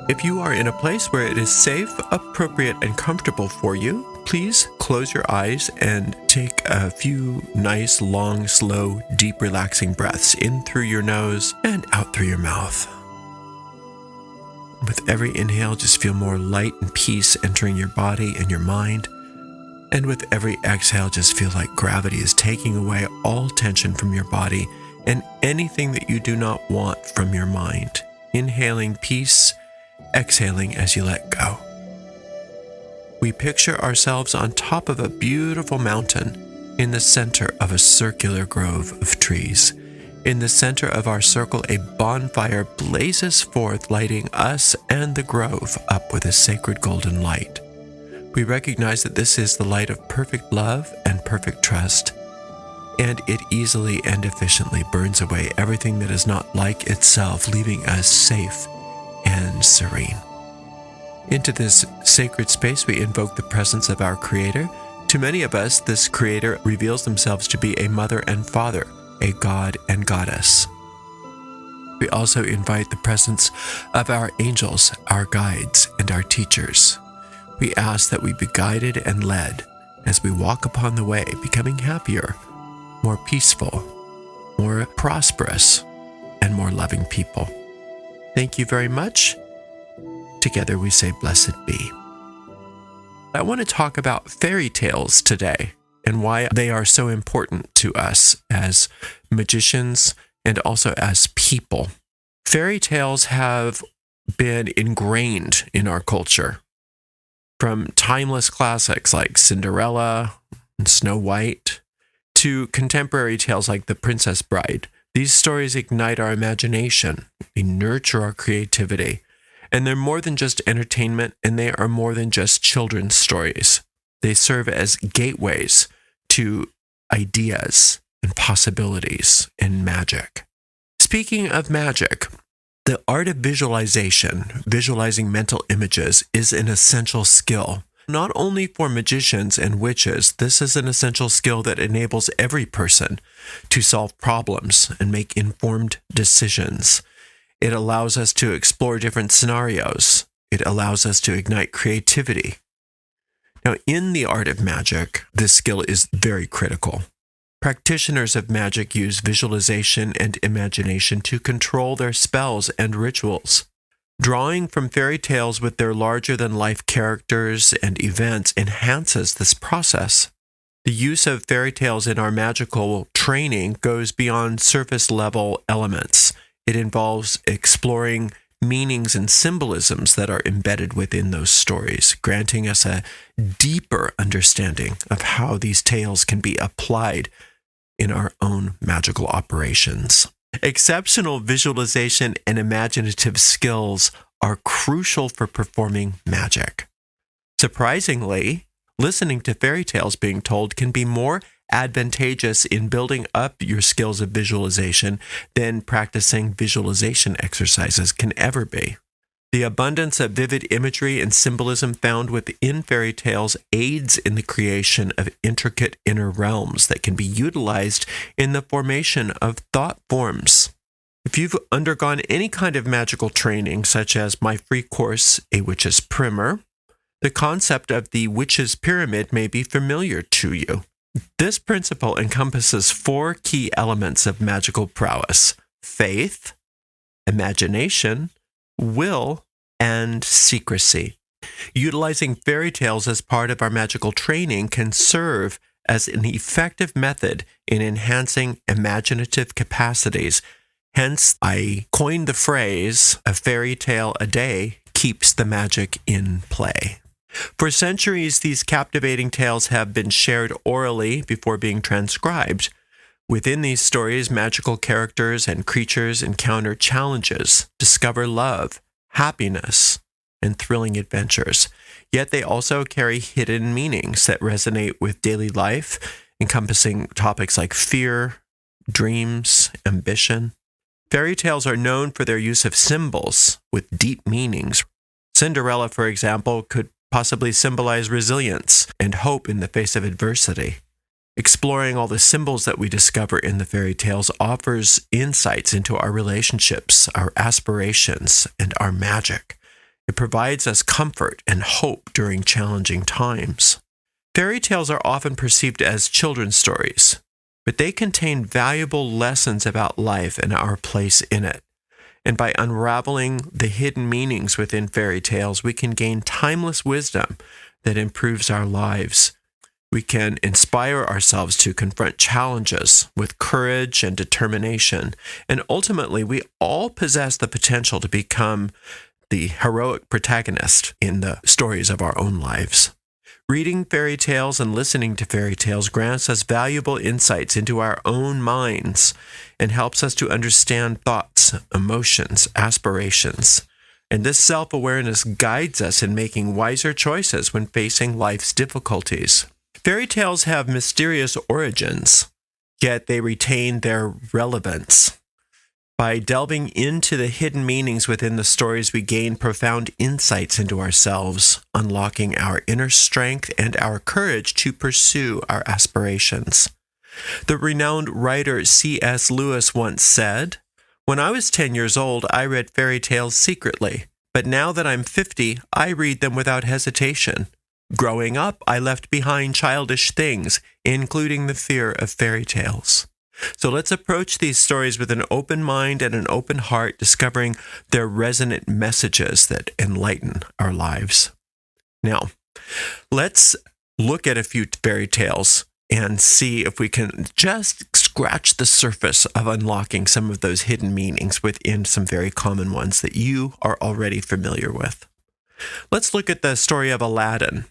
If you are in a place where it is safe, appropriate, and comfortable for you, please close your eyes and take a few nice, long, slow, deep, relaxing breaths in through your nose and out through your mouth. With every inhale, just feel more light and peace entering your body and your mind. And with every exhale, just feel like gravity is taking away all tension from your body and anything that you do not want from your mind. Inhaling peace, exhaling as you let go. We picture ourselves on top of a beautiful mountain in the center of a circular grove of trees. In the center of our circle, a bonfire blazes forth, lighting us and the grove up with a sacred golden light. We recognize that this is the light of perfect love and perfect trust, and it easily and efficiently burns away everything that is not like itself, leaving us safe and serene. Into this sacred space, we invoke the presence of our Creator. To many of us, this Creator reveals themselves to be a mother and father, a god and goddess. We also invite the presence of our angels, our guides, and our teachers. We ask that we be guided and led as we walk upon the way, becoming happier, more peaceful, more prosperous, and more loving people. Thank you very much. Together we say, blessed be. I want to talk about fairy tales today and why they are so important to us as magicians and also as people. Fairy tales have been ingrained in our culture. From timeless classics like Cinderella and Snow White to contemporary tales like The Princess Bride, these stories ignite our imagination, they nurture our creativity, and they're more than just entertainment, and they are more than just children's stories. They serve as gateways to ideas and possibilities and magic. Speaking of magic, the art of visualization, visualizing mental images, is an essential skill. Not only for magicians and witches, this is an essential skill that enables every person to solve problems and make informed decisions. It allows us to explore different scenarios. It allows us to ignite creativity. Now, in the art of magic, this skill is very critical. Practitioners of magic use visualization and imagination to control their spells and rituals. Drawing from fairy tales with their larger-than-life characters and events enhances this process. The use of fairy tales in our magical training goes beyond surface-level elements. It involves exploring meanings and symbolisms that are embedded within those stories, granting us a deeper understanding of how these tales can be applied in our own magical operations. Exceptional visualization and imaginative skills are crucial for performing magic. Surprisingly, listening to fairy tales being told can be more advantageous in building up your skills of visualization than practicing visualization exercises can ever be. The abundance of vivid imagery and symbolism found within fairy tales aids in the creation of intricate inner realms that can be utilized in the formation of thought forms. If you've undergone any kind of magical training, such as my free course, A Witch's Primer, the concept of the witch's pyramid may be familiar to you. This principle encompasses 4 key elements of magical prowess: faith, imagination, will, and secrecy. Utilizing fairy tales as part of our magical training can serve as an effective method in enhancing imaginative capacities. Hence, I coined the phrase, "A Fairytale A Day keeps the magic in play." For centuries, these captivating tales have been shared orally before being transcribed. Within these stories, magical characters and creatures encounter challenges, discover love, happiness, and thrilling adventures. Yet they also carry hidden meanings that resonate with daily life, encompassing topics like fear, dreams, ambition. Fairy tales are known for their use of symbols with deep meanings. Cinderella, for example, could possibly symbolize resilience and hope in the face of adversity. Exploring all the symbols that we discover in the fairy tales offers insights into our relationships, our aspirations, and our magic. It provides us comfort and hope during challenging times. Fairy tales are often perceived as children's stories, but they contain valuable lessons about life and our place in it. And by unraveling the hidden meanings within fairy tales, we can gain timeless wisdom that improves our lives. We can inspire ourselves to confront challenges with courage and determination. And ultimately, we all possess the potential to become the heroic protagonist in the stories of our own lives. Reading fairy tales and listening to fairy tales grants us valuable insights into our own minds and helps us to understand thoughts, emotions, aspirations. And this self-awareness guides us in making wiser choices when facing life's difficulties. Fairy tales have mysterious origins, yet they retain their relevance. By delving into the hidden meanings within the stories, we gain profound insights into ourselves, unlocking our inner strength and our courage to pursue our aspirations. The renowned writer C.S. Lewis once said, "When I was 10 years old, I read fairy tales secretly, but now that I'm 50, I read them without hesitation. Growing up, I left behind childish things, including the fear of fairy tales." So let's approach these stories with an open mind and an open heart, discovering their resonant messages that enlighten our lives. Now, let's look at a few fairy tales and see if we can just scratch the surface of unlocking some of those hidden meanings within some very common ones that you are already familiar with. Let's look at the story of Aladdin.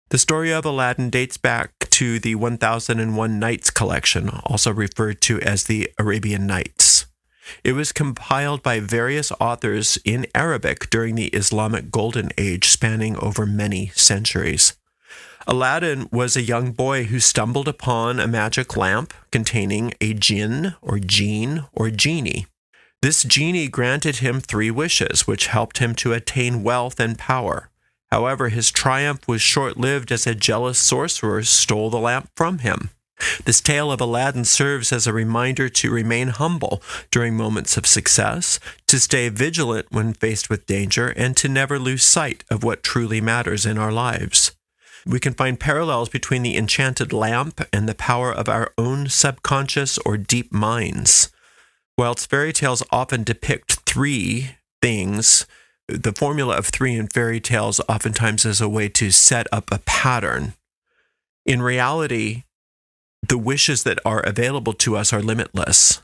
The story of Aladdin dates back to the 1001 Nights collection, also referred to as the Arabian Nights. It was compiled by various authors in Arabic during the Islamic Golden Age, spanning over many centuries. Aladdin was a young boy who stumbled upon a magic lamp containing a jinn or genie. This genie granted him 3 wishes, which helped him to attain wealth and power. However, his triumph was short-lived as a jealous sorcerer stole the lamp from him. This tale of Aladdin serves as a reminder to remain humble during moments of success, to stay vigilant when faced with danger, and to never lose sight of what truly matters in our lives. We can find parallels between the enchanted lamp and the power of our own subconscious or deep minds. Whilst fairy tales often depict 3 things, the formula of 3 in fairy tales oftentimes is a way to set up a pattern. In reality, the wishes that are available to us are limitless.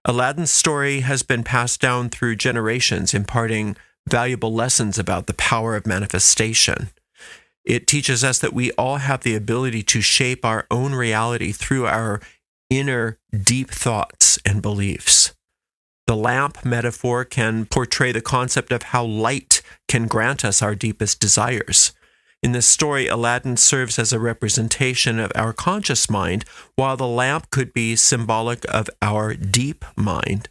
Aladdin's story has been passed down through generations, imparting valuable lessons about the power of manifestation. It teaches us that we all have the ability to shape our own reality through our inner deep thoughts and beliefs. The lamp metaphor can portray the concept of how light can grant us our deepest desires. In this story, Aladdin serves as a representation of our conscious mind, while the lamp could be symbolic of our deep mind,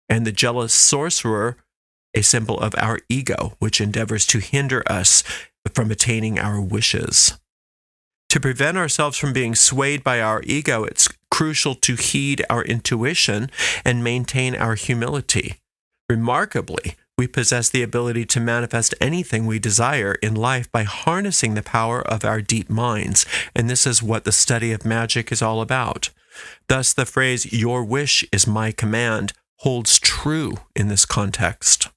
and the jealous sorcerer a symbol of our ego, which endeavors to hinder us from attaining our wishes. To prevent ourselves from being swayed by our ego, it's crucial to heed our intuition and maintain our humility. Remarkably, we possess the ability to manifest anything we desire in life by harnessing the power of our deep minds, and this is what the study of magic is all about. Thus, the phrase, "your wish is my command," holds true in this context.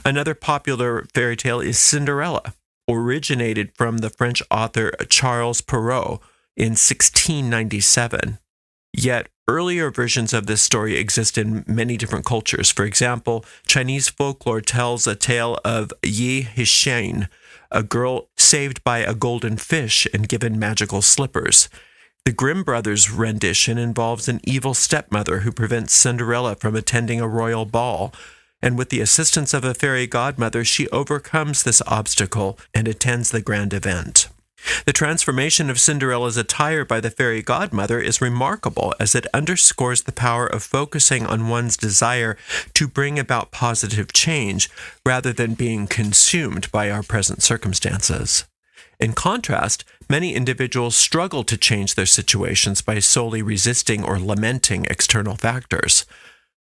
Another popular fairy tale is Cinderella, originated from the French author Charles Perrault in 1697. Yet earlier versions of this story exist in many different cultures. For example, Chinese folklore tells a tale of Yi Hixin, a girl saved by a golden fish and given magical slippers. The Grimm brothers' rendition involves an evil stepmother who prevents Cinderella from attending a royal ball, and with the assistance of a fairy godmother, she overcomes this obstacle and attends the grand event. The transformation of Cinderella's attire by the fairy godmother is remarkable, as it underscores the power of focusing on one's desire to bring about positive change rather than being consumed by our present circumstances. In contrast, many individuals struggle to change their situations by solely resisting or lamenting external factors.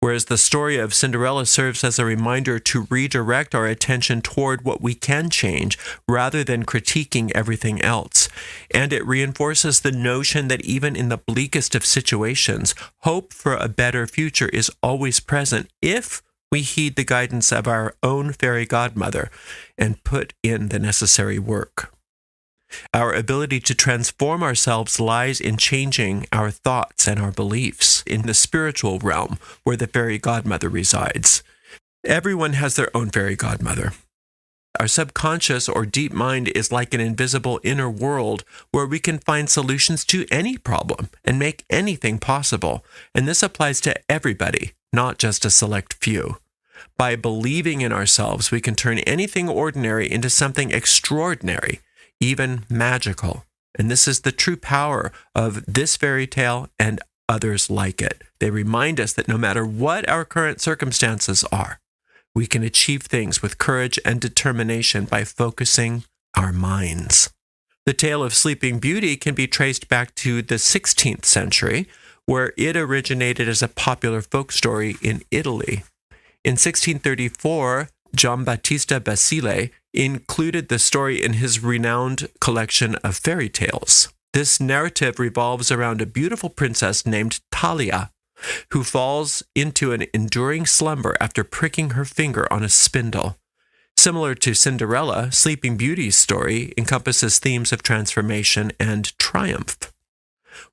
whereas the story of Cinderella serves as a reminder to redirect our attention toward what we can change rather than critiquing everything else. And it reinforces the notion that even in the bleakest of situations, hope for a better future is always present if we heed the guidance of our own fairy godmother and put in the necessary work. Our ability to transform ourselves lies in changing our thoughts and our beliefs in the spiritual realm where the fairy godmother resides. Everyone has their own fairy godmother. Our subconscious or deep mind is like an invisible inner world where we can find solutions to any problem and make anything possible. And this applies to everybody, not just a select few. By believing in ourselves, we can turn anything ordinary into something extraordinary, even magical. And this is the true power of this fairy tale and others like it. They remind us that no matter what our current circumstances are, we can achieve things with courage and determination by focusing our minds. The tale of Sleeping Beauty can be traced back to the 16th century, where it originated as a popular folk story in Italy. In 1634, Giambattista Basile included the story in his renowned collection of fairy tales. This narrative revolves around a beautiful princess named Thalia, who falls into an enduring slumber after pricking her finger on a spindle. Similar to Cinderella, Sleeping Beauty's story encompasses themes of transformation and triumph.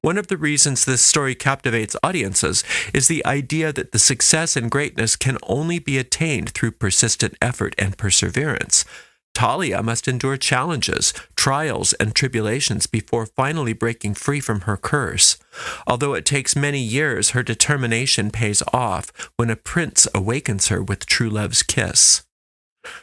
One of the reasons this story captivates audiences is the idea that the success and greatness can only be attained through persistent effort and perseverance. Thalia must endure challenges, trials, and tribulations before finally breaking free from her curse. Although it takes many years, her determination pays off when a prince awakens her with true love's kiss.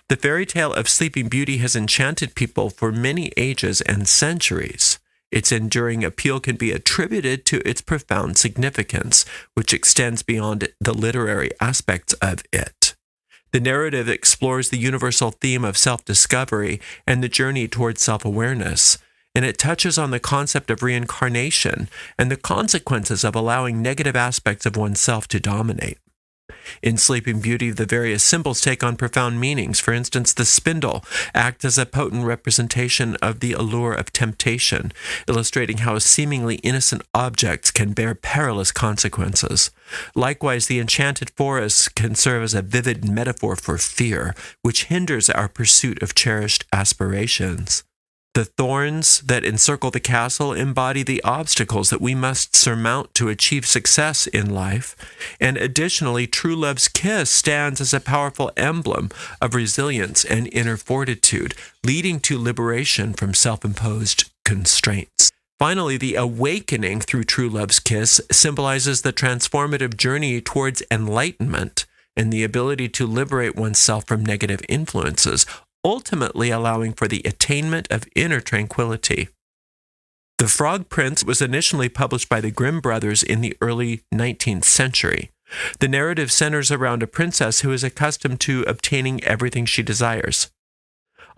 The fairy tale of Sleeping Beauty has enchanted people for many ages and centuries. Its enduring appeal can be attributed to its profound significance, which extends beyond the literary aspects of it. The narrative explores the universal theme of self-discovery and the journey towards self-awareness, and it touches on the concept of reincarnation and the consequences of allowing negative aspects of oneself to dominate. In Sleeping Beauty, the various symbols take on profound meanings. For instance, the spindle acts as a potent representation of the allure of temptation, illustrating how seemingly innocent objects can bear perilous consequences. Likewise, the enchanted forest can serve as a vivid metaphor for fear, which hinders our pursuit of cherished aspirations. The thorns that encircle the castle embody the obstacles that we must surmount to achieve success in life. And additionally, true love's kiss stands as a powerful emblem of resilience and inner fortitude, leading to liberation from self-imposed constraints. Finally, the awakening through true love's kiss symbolizes the transformative journey towards enlightenment and the ability to liberate oneself from negative influences, ultimately allowing for the attainment of inner tranquility. The Frog Prince was initially published by the Grimm brothers in the early 19th century. The narrative centers around a princess who is accustomed to obtaining everything she desires.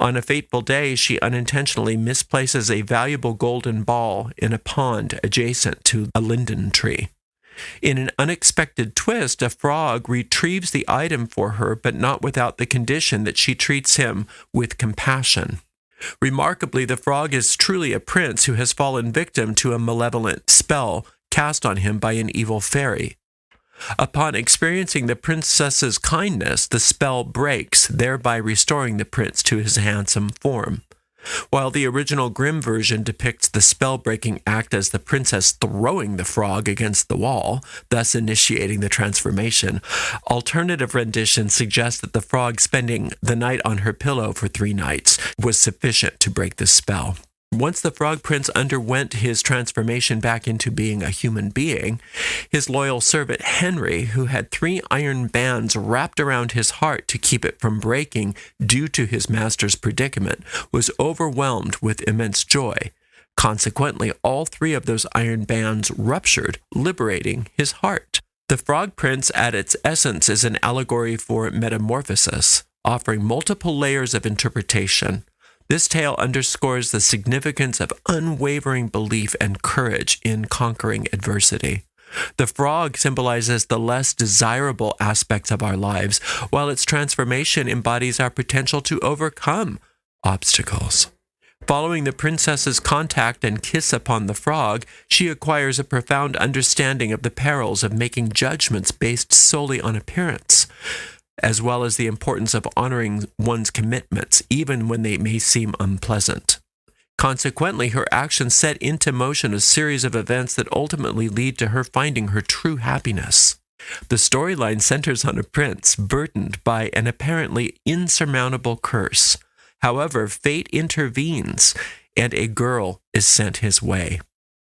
On a fateful day, she unintentionally misplaces a valuable golden ball in a pond adjacent to a linden tree. In an unexpected twist, a frog retrieves the item for her, but not without the condition that she treats him with compassion. Remarkably, the frog is truly a prince who has fallen victim to a malevolent spell cast on him by an evil fairy. Upon experiencing the princess's kindness, the spell breaks, thereby restoring the prince to his handsome form. While the original Grimm version depicts the spell-breaking act as the princess throwing the frog against the wall, thus initiating the transformation, alternative renditions suggest that the frog spending the night on her pillow for 3 nights was sufficient to break the spell. Once the Frog Prince underwent his transformation back into being a human being, his loyal servant Henry, who had 3 iron bands wrapped around his heart to keep it from breaking due to his master's predicament, was overwhelmed with immense joy. Consequently, all 3 of those iron bands ruptured, liberating his heart. The Frog Prince, at its essence, is an allegory for metamorphosis, offering multiple layers of interpretation. This tale underscores the significance of unwavering belief and courage in conquering adversity. The frog symbolizes the less desirable aspects of our lives, while its transformation embodies our potential to overcome obstacles. Following the princess's contact and kiss upon the frog, she acquires a profound understanding of the perils of making judgments based solely on appearance, as well as the importance of honoring one's commitments, even when they may seem unpleasant. Consequently, her actions set into motion a series of events that ultimately lead to her finding her true happiness. The storyline centers on a prince burdened by an apparently insurmountable curse. However, fate intervenes, and a girl is sent his way.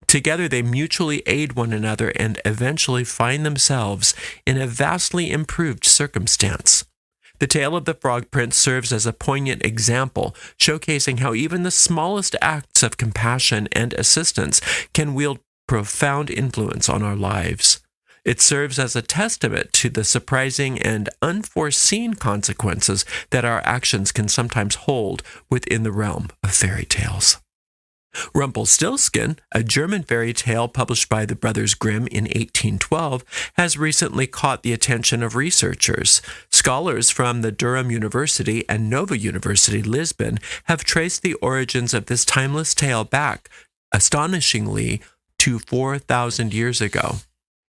Together, they mutually aid one another and eventually find themselves in a vastly improved circumstance. The tale of the Frog Prince serves as a poignant example, showcasing how even the smallest acts of compassion and assistance can wield profound influence on our lives. It serves as a testament to the surprising and unforeseen consequences that our actions can sometimes hold within the realm of fairy tales. Rumpelstiltskin, a German fairy tale published by the Brothers Grimm in 1812, has recently caught the attention of researchers. Scholars from the Durham University and Nova University, Lisbon, have traced the origins of this timeless tale back, astonishingly, to 4,000 years ago.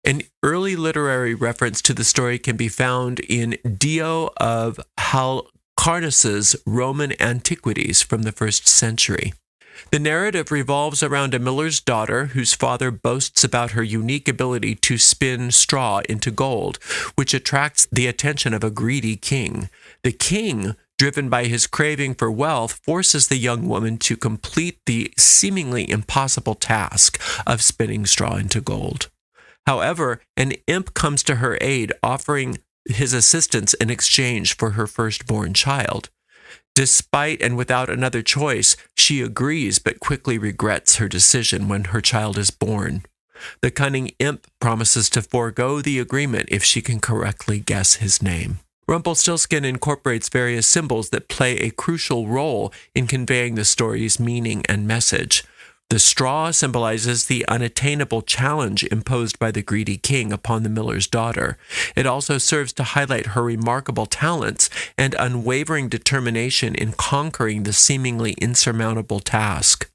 An early literary reference to the story can be found in Dio of Halicarnas's Roman Antiquities from the 1st century. The narrative revolves around a miller's daughter whose father boasts about her unique ability to spin straw into gold, which attracts the attention of a greedy king. The king, driven by his craving for wealth, forces the young woman to complete the seemingly impossible task of spinning straw into gold. However, an imp comes to her aid, offering his assistance in exchange for her firstborn child. Despite and without another choice, she agrees but quickly regrets her decision when her child is born. The cunning imp promises to forego the agreement if she can correctly guess his name. Rumpelstiltskin incorporates various symbols that play a crucial role in conveying the story's meaning and message. The straw symbolizes the unattainable challenge imposed by the greedy king upon the miller's daughter. It also serves to highlight her remarkable talents and unwavering determination in conquering the seemingly insurmountable task.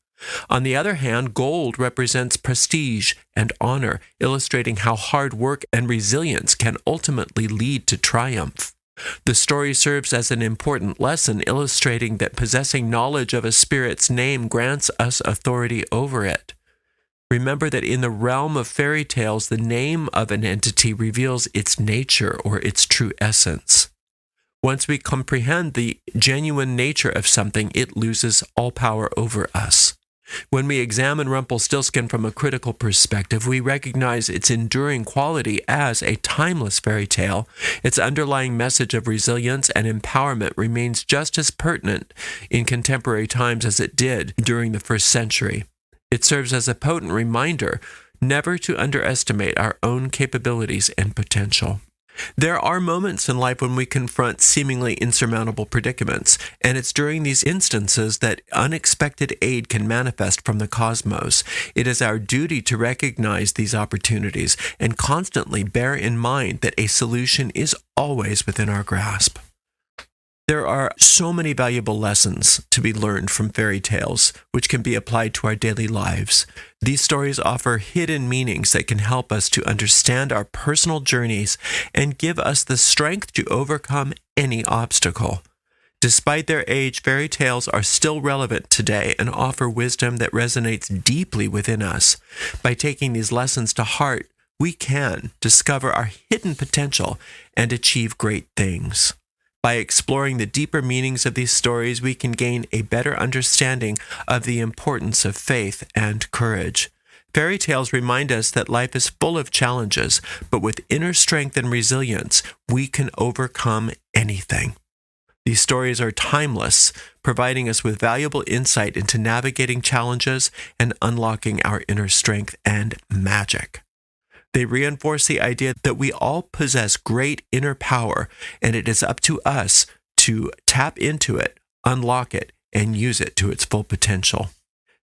On the other hand, gold represents prestige and honor, illustrating how hard work and resilience can ultimately lead to triumph. The story serves as an important lesson, illustrating that possessing knowledge of a spirit's name grants us authority over it. Remember that in the realm of fairy tales, the name of an entity reveals its nature or its true essence. Once we comprehend the genuine nature of something, it loses all power over us. When we examine Rumpelstiltskin from a critical perspective, we recognize its enduring quality as a timeless fairy tale. Its underlying message of resilience and empowerment remains just as pertinent in contemporary times as it did during the 1st century. It serves as a potent reminder never to underestimate our own capabilities and potential. There are moments in life when we confront seemingly insurmountable predicaments, and it's during these instances that unexpected aid can manifest from the cosmos. It is our duty to recognize these opportunities and constantly bear in mind that a solution is always within our grasp. There are so many valuable lessons to be learned from fairy tales, which can be applied to our daily lives. These stories offer hidden meanings that can help us to understand our personal journeys and give us the strength to overcome any obstacle. Despite their age, fairy tales are still relevant today and offer wisdom that resonates deeply within us. By taking these lessons to heart, we can discover our hidden potential and achieve great things. By exploring the deeper meanings of these stories, we can gain a better understanding of the importance of faith and courage. Fairy tales remind us that life is full of challenges, but with inner strength and resilience, we can overcome anything. These stories are timeless, providing us with valuable insight into navigating challenges and unlocking our inner strength and magic. They reinforce the idea that we all possess great inner power, and it is up to us to tap into it, unlock it, and use it to its full potential.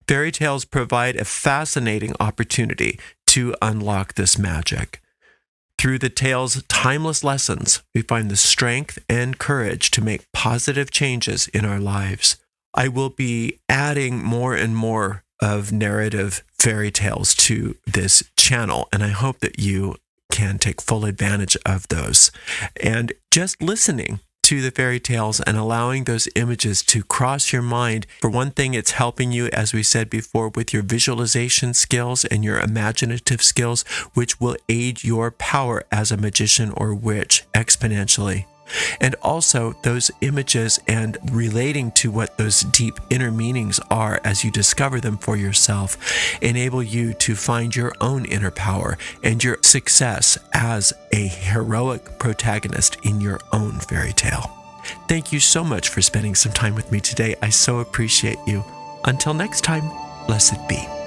Fairy tales provide a fascinating opportunity to unlock this magic. Through the tale's timeless lessons, we find the strength and courage to make positive changes in our lives. I will be adding more and more of narrative fairy tales to this channel, and I hope that you can take full advantage of those. And just listening to the fairy tales and allowing those images to cross your mind, for one thing, it's helping you, as we said before, with your visualization skills and your imaginative skills, which will aid your power as a magician or witch exponentially. And also those images and relating to what those deep inner meanings are as you discover them for yourself enable you to find your own inner power and your success as a heroic protagonist in your own fairy tale. Thank you so much for spending some time with me today. I so appreciate you. Until next time, blessed be.